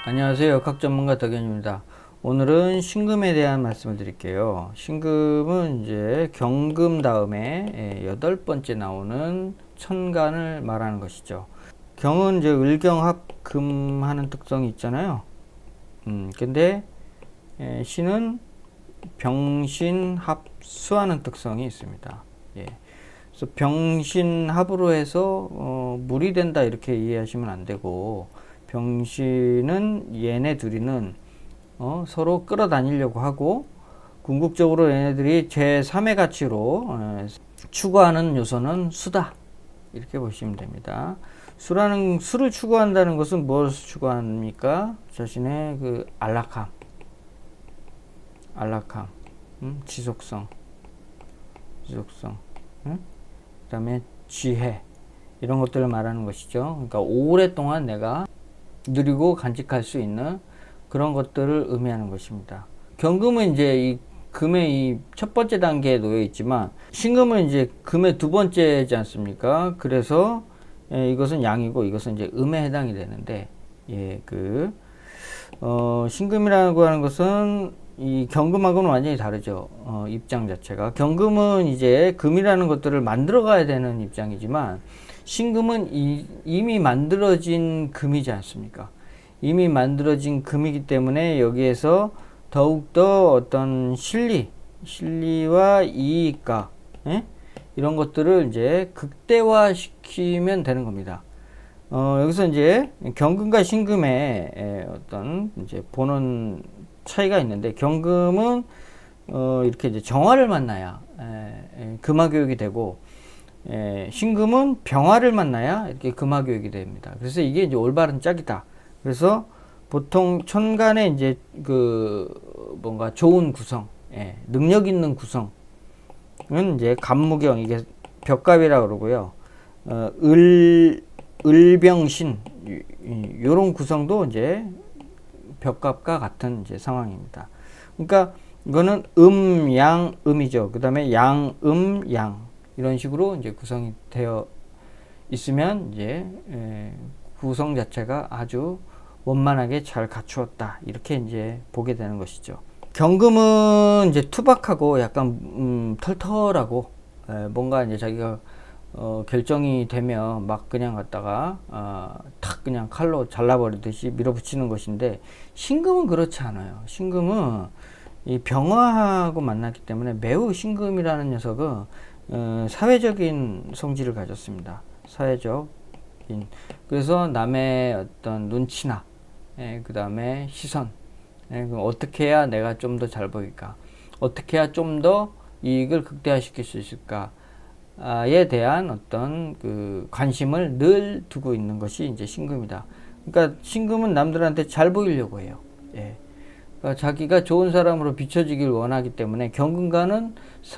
안녕하세요. 역학 전문가 덕현입니다. 오늘은 신금에 대한 말씀을 드릴게요. 신금은 이제 경금 다음에 여덟 번째 나오는 천간을 말하는 것이죠. 경은 이제 을경합금 하는 특성이 있잖아요. 근데 신은 병신합수하는 특성이 있습니다. 예. 그래서 병신합으로 해서 물이 된다 이렇게 이해하시면 안 되고, 병신은 얘네 둘이는 서로 끌어다니려고 하고, 궁극적으로 얘네들이 제3의 가치로 추구하는 요소는 수다 이렇게 보시면 됩니다. 수를 추구한다는 것은 무엇을 추구합니까? 자신의 그 안락함, 지속성, 응? 그다음에 지혜, 이런 것들을 말하는 것이죠. 그러니까 오랫동안 내가 누리고 간직할 수 있는 그런 것들을 의미하는 것입니다. 경금은 이제 이 금의 이 첫 번째 단계에 놓여 있지만, 신금은 이제 금의 두 번째지 않습니까? 그래서 이것은 양이고 이것은 이제 음에 해당이 되는데, 신금이라고 하는 것은 이 경금하고는 완전히 다르죠. 입장 자체가. 경금은 이제 금이라는 것들을 만들어 가야 되는 입장이지만, 신금은 이미 만들어진 금이지 않습니까? 이미 만들어진 금이기 때문에 여기에서 더욱더 어떤 실리와 이익과, 이런 것들을 이제 극대화시키면 되는 겁니다. 여기서 이제 경금과 신금의 어떤 이제 보는 차이가 있는데, 경금은 이렇게 이제 정화를 만나야 금화교육이 되고, 신금은 병화를 만나야 이렇게 금화교육이 됩니다. 그래서 이게 이제 올바른 짝이다. 그래서 보통 천간에 이제 뭔가 좋은 구성, 능력 있는 구성은 이제 간무경, 이게 벽갑이라고 그러고요. 을병신, 요런 구성도 이제 벽갑과 같은 이제 상황입니다. 그러니까 이거는 양음이죠. 그 다음에 양음, 양, 이런 식으로 이제 구성이 되어 있으면 이제 구성 자체가 아주 원만하게 잘 갖추었다, 이렇게 이제 보게 되는 것이죠. 경금은 이제 투박하고 약간 털털하고, 뭔가 이제 자기가 결정이 되면 막 그냥 갖다가 탁 그냥 칼로 잘라버리듯이 밀어붙이는 것인데, 신금은 그렇지 않아요. 신금은 이 병화하고 만났기 때문에 매우, 신금이라는 녀석은 사회적인 성질을 가졌습니다. 사회적인. 그래서 남의 어떤 눈치나, 그 다음에 시선, 그럼 어떻게 해야 내가 좀 더 잘 보일까, 어떻게 해야 좀 더 이익을 극대화시킬 수 있을까에 대한 어떤 그 관심을 늘 두고 있는 것이 이제 신금이다. 그러니까 신금은 남들한테 잘 보이려고 해요. 그러니까 자기가 좋은 사람으로 비춰지길 원하기 때문에, 경금과는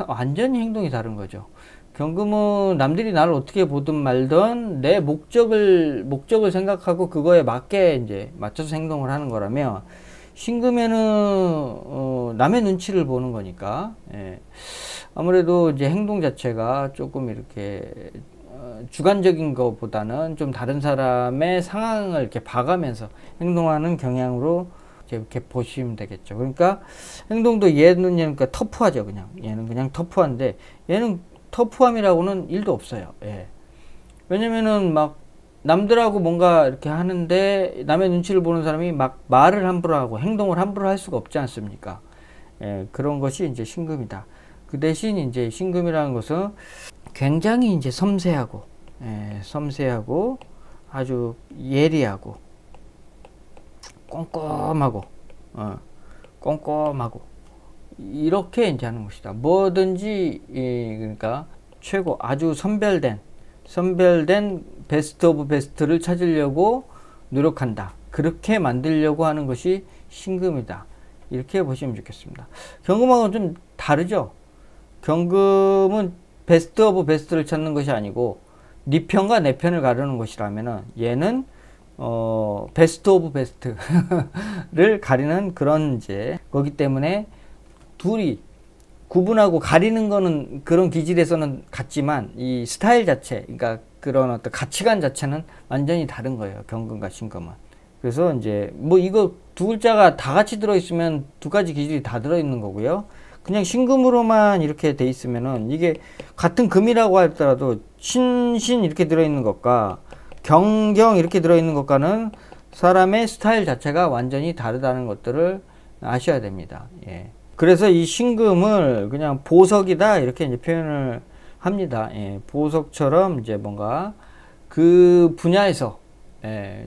완전히 행동이 다른 거죠. 경금은 남들이 나를 어떻게 보든 말든 내 목적을 생각하고 그거에 맞게 이제 맞춰서 행동을 하는 거라면, 신금에는 남의 눈치를 보는 거니까, 아무래도 이제 행동 자체가 조금 이렇게 주관적인 것보다는 좀 다른 사람의 상황을 이렇게 봐가면서 행동하는 경향으로 이렇게 보시면 되겠죠. 그러니까 행동도 얘는 그러니까 터프하죠. 얘는 그냥 터프한데, 얘는 터프함이라고는 일도 없어요. 왜냐면은 막 남들하고 뭔가 이렇게 하는데 남의 눈치를 보는 사람이 막 말을 함부로 하고 행동을 함부로 할 수가 없지 않습니까? 그런 것이 이제 신금이다. 그 대신 이제 신금이라는 것은 굉장히 이제 섬세하고 아주 예리하고 꼼꼼하고 이렇게 이제 하는 것이다. 뭐든지 그러니까 최고, 아주 선별된 베스트 오브 베스트를 찾으려고 노력한다. 그렇게 만들려고 하는 것이 신금이다. 이렇게 보시면 좋겠습니다. 경금하고는 좀 다르죠. 경금은 베스트 오브 베스트를 찾는 것이 아니고 네 편과 내 편을 가르는 것이라면은, 얘는 베스트 오브 베스트를 가리는 그런 이제 거기 때문에, 둘이 구분하고 가리는 거는 그런 기질에서는 같지만, 이 스타일 자체, 그러니까 그런 어떤 가치관 자체는 완전히 다른 거예요. 경금과 신금은. 그래서 이제 뭐 이거 두 글자가 다 같이 들어있으면 두 가지 기질이 다 들어있는 거고요. 그냥 신금으로만 이렇게 돼 있으면은 이게 같은 금이라고 하더라도 신 이렇게 들어있는 것과 경경 이렇게 들어있는 것과는 사람의 스타일 자체가 완전히 다르다는 것들을 아셔야 됩니다. 예. 그래서 이 신금을 그냥 보석이다 이렇게 이제 표현을 합니다. 예. 보석처럼 이제 뭔가 그 분야에서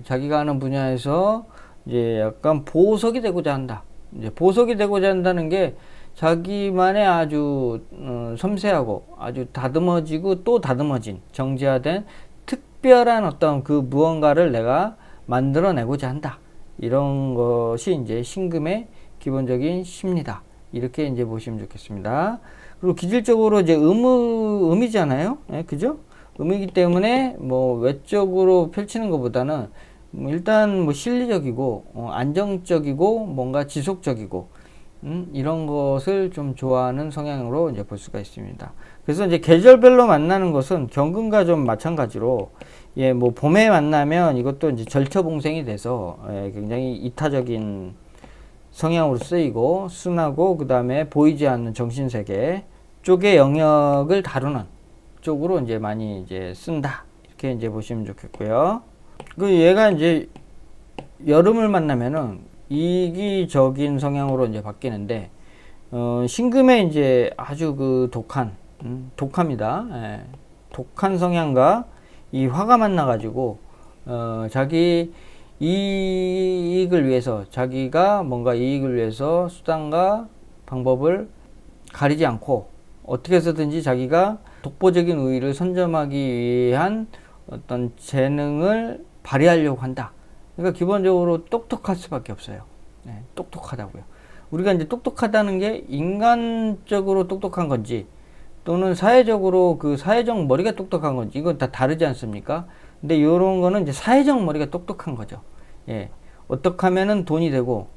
자기가 하는 분야에서 이제 약간 보석이 되고자 한다. 이제 보석이 되고자 한다는 게 자기만의 아주 섬세하고 아주 다듬어지고 또 다듬어진 정제화된 특별한 어떤 그 무언가를 내가 만들어내고자 한다. 이런 것이 이제 신금의 기본적인 시입니다. 이렇게 이제 보시면 좋겠습니다. 그리고 기질적으로 이제 음이잖아요. 예, 그죠? 음이기 때문에 뭐 외적으로 펼치는 것보다는 뭐 일단 뭐 실리적이고 안정적이고 뭔가 지속적이고 이런 것을 좀 좋아하는 성향으로 이제 볼 수가 있습니다. 그래서 이제 계절별로 만나는 것은 경금과 좀 마찬가지로 예, 뭐 봄에 만나면 이것도 이제 절처봉생이 돼서 예, 굉장히 이타적인 성향으로 쓰이고 순하고 그 다음에 보이지 않는 정신세계 쪽의 영역을 다루는 쪽으로 이제 많이 이제 쓴다. 이렇게 이제 보시면 좋겠고요. 그 얘가 이제 여름을 만나면은 이기적인 성향으로 이제 바뀌는데, 신금의 이제 아주 그 독합니다. 예, 독한 성향과 이 화가 만나가지고, 자기 이익을 위해서, 자기가 뭔가 이익을 위해서 수단과 방법을 가리지 않고, 어떻게 해서든지 자기가 독보적인 우위를 선점하기 위한 어떤 재능을 발휘하려고 한다. 그러니까 기본적으로 똑똑할 수밖에 없어요. 네, 똑똑하다고요. 우리가 이제 똑똑하다는 게 인간적으로 똑똑한 건지 또는 사회적으로 그 사회적 머리가 똑똑한 건지 이건 다 다르지 않습니까? 근데 이런 거는 이제 사회적 머리가 똑똑한 거죠. 예. 어떻게 하면은 돈이 되고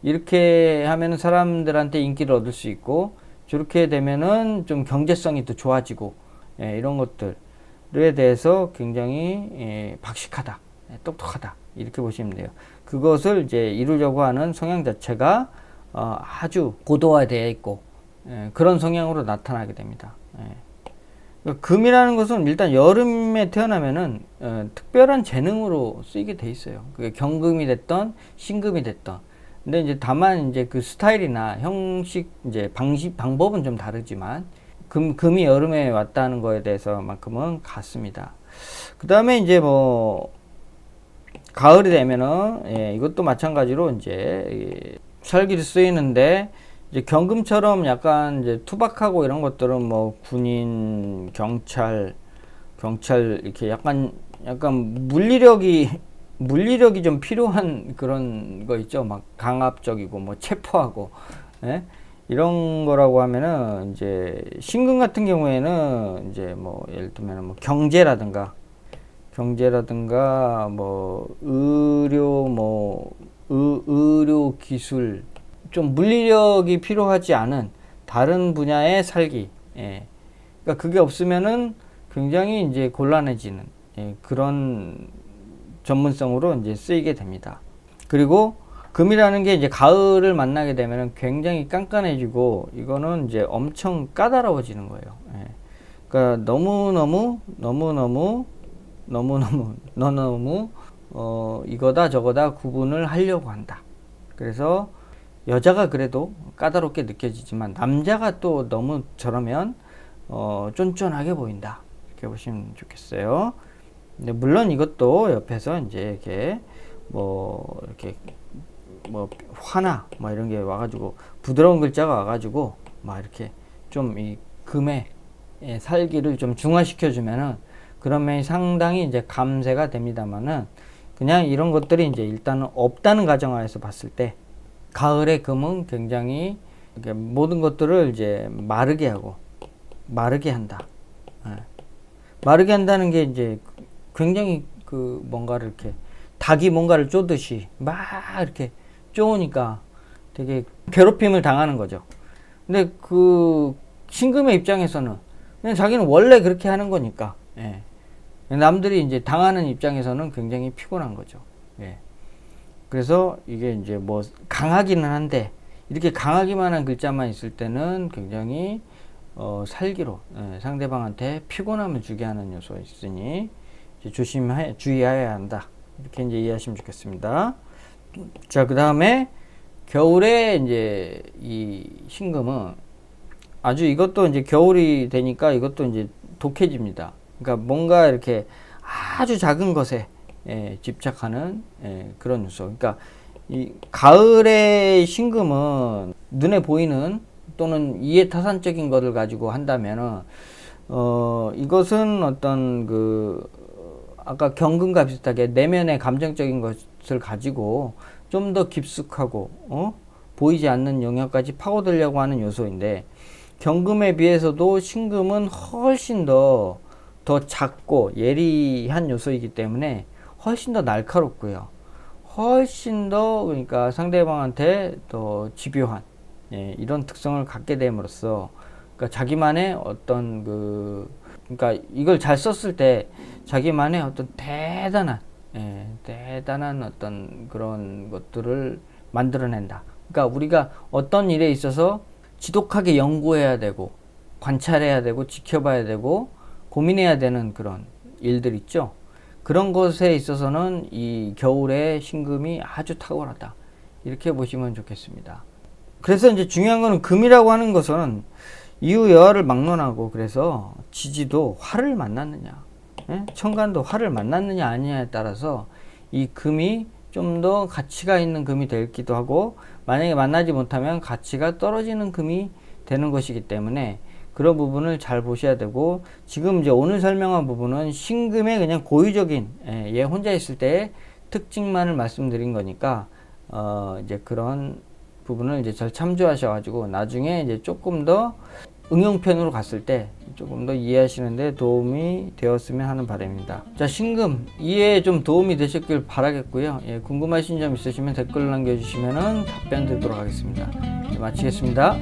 이렇게 하면은 사람들한테 인기를 얻을 수 있고 저렇게 되면은 좀 경제성이 더 좋아지고 예, 이런 것들에 대해서 굉장히 박식하다, 똑똑하다 이렇게 보시면 돼요. 그것을 이제 이루려고 하는 성향 자체가 아주 고도화되어 있고 그런 성향으로 나타나게 됩니다. 그러니까 금이라는 것은 일단 여름에 태어나면은 특별한 재능으로 쓰이게 돼 있어요. 그게 경금이 됐던 신금이 됐던. 근데 이제 다만 이제 그 스타일이나 형식 이제 방법은 좀 다르지만 금이 여름에 왔다는 거에 대해서만큼은 같습니다. 그 다음에 이제 뭐 가을이 되면은 이것도 마찬가지로 이제 살기를 쓰이는데 이제 경금처럼 약간 이제 투박하고 이런 것들은 뭐 군인, 경찰 이렇게 약간 물리력이 좀 필요한 그런 거 있죠. 막 강압적이고 뭐 체포하고 예? 이런 거라고 하면은 이제 신금 같은 경우에는 이제 뭐 예를 들면 뭐 경제라든가 뭐 의료 기술 좀 물리력이 필요하지 않은 다른 분야의 살기. 예. 그러니까 그게 없으면은 굉장히 이제 곤란해지는 그런 전문성으로 이제 쓰이게 됩니다. 그리고 금이라는 게 이제 가을을 만나게 되면은 굉장히 깐깐해지고 이거는 이제 엄청 까다로워지는 거예요. 예. 그러니까 너무 이거다 저거다 구분을 하려고 한다. 그래서 여자가 그래도 까다롭게 느껴지지만 남자가 또 너무 저러면 쫀쫀하게 보인다. 이렇게 보시면 좋겠어요. 근데 물론 이것도 옆에서 이제 이렇게 화나 이런 게 와가지고 부드러운 글자가 와가지고 막 이렇게 좀 이 금의 살기를 좀 중화시켜 주면은 그런 면이 상당히 이제 감세가 됩니다만은 그냥 이런 것들이 이제 일단은 없다는 가정하에서 봤을 때 가을의 금은 굉장히 모든 것들을 이제 마르게 한다. 마르게 한다는 게 이제 굉장히 그 뭔가를 이렇게 닭이 뭔가를 쪼듯이 막 이렇게 쪼으니까 되게 괴롭힘을 당하는 거죠. 근데 그 신금의 입장에서는 그냥 자기는 원래 그렇게 하는 거니까 남들이 이제 당하는 입장에서는 굉장히 피곤한 거죠. 예. 그래서 이게 이제 뭐 강하기는 한데 이렇게 강하기만 한 글자만 있을 때는 굉장히 살기로 상대방한테 피곤함을 주게 하는 요소가 있으니 이제 주의해야 한다. 이렇게 이제 이해하시면 좋겠습니다. 자, 그 다음에 겨울에 이제 이 신금은 아주 이것도 이제 겨울이 되니까 이것도 이제 독해집니다. 그러니까 뭔가 이렇게 아주 작은 것에 집착하는 그런 요소. 그러니까 이 가을의 신금은 눈에 보이는 또는 이해타산적인 것을 가지고 한다면은 이것은 어떤 그 아까 경금과 비슷하게 내면의 감정적인 것을 가지고 좀 더 깊숙하고 보이지 않는 영역까지 파고들려고 하는 요소인데 경금에 비해서도 신금은 훨씬 더 작고 예리한 요소이기 때문에 훨씬 더 날카롭고요. 훨씬 더 그러니까 상대방한테 더 집요한 이런 특성을 갖게 됨으로써 그러니까 자기만의 어떤 그러니까 이걸 잘 썼을 때 자기만의 어떤 대단한 어떤 그런 것들을 만들어낸다. 그러니까 우리가 어떤 일에 있어서 지독하게 연구해야 되고 관찰해야 되고 지켜봐야 되고 고민해야 되는 그런 일들 있죠. 그런 것에 있어서는 이 겨울의 신금이 아주 탁월하다. 이렇게 보시면 좋겠습니다. 그래서 이제 중요한 거는 금이라고 하는 것은 이유 여하를 막론하고 그래서 지지도 화를 만났느냐, 천간도 화를 만났느냐 아니냐에 따라서 이 금이 좀 더 가치가 있는 금이 되기도 하고 만약에 만나지 못하면 가치가 떨어지는 금이 되는 것이기 때문에 그런 부분을 잘 보셔야 되고 지금 이제 오늘 설명한 부분은 신금의 그냥 고유적인 얘 혼자 있을 때의 특징만을 말씀드린 거니까 이제 그런 부분을 이제 잘 참조하셔가지고 나중에 이제 조금 더 응용편으로 갔을 때 조금 더 이해하시는데 도움이 되었으면 하는 바람입니다. 자, 신금 이해에 좀 도움이 되셨길 바라겠고요. 궁금하신 점 있으시면 댓글 남겨주시면 답변 드리도록 하겠습니다. 마치겠습니다.